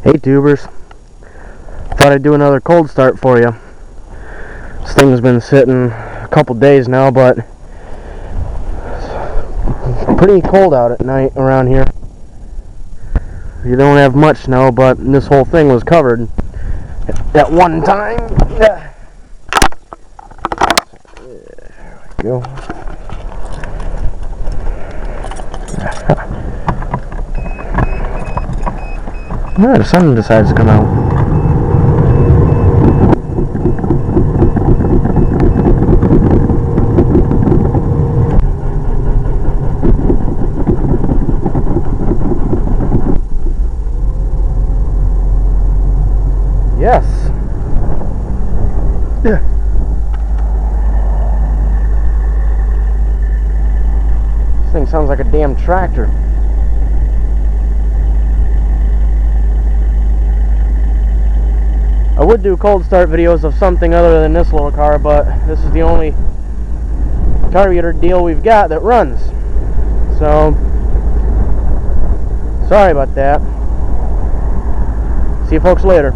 Hey tubers, thought I'd do another cold start for you. This thing's been sitting a couple days now, but it's pretty cold out at night around here. You don't have much snow, but this whole thing was covered at one time. There we go. The sun decides to come out. Yes. Yeah. This thing sounds like a damn tractor. I would do cold start videos of something other than this little car, but this is the only carburetor deal we've got that runs. So, sorry about that. See you folks later.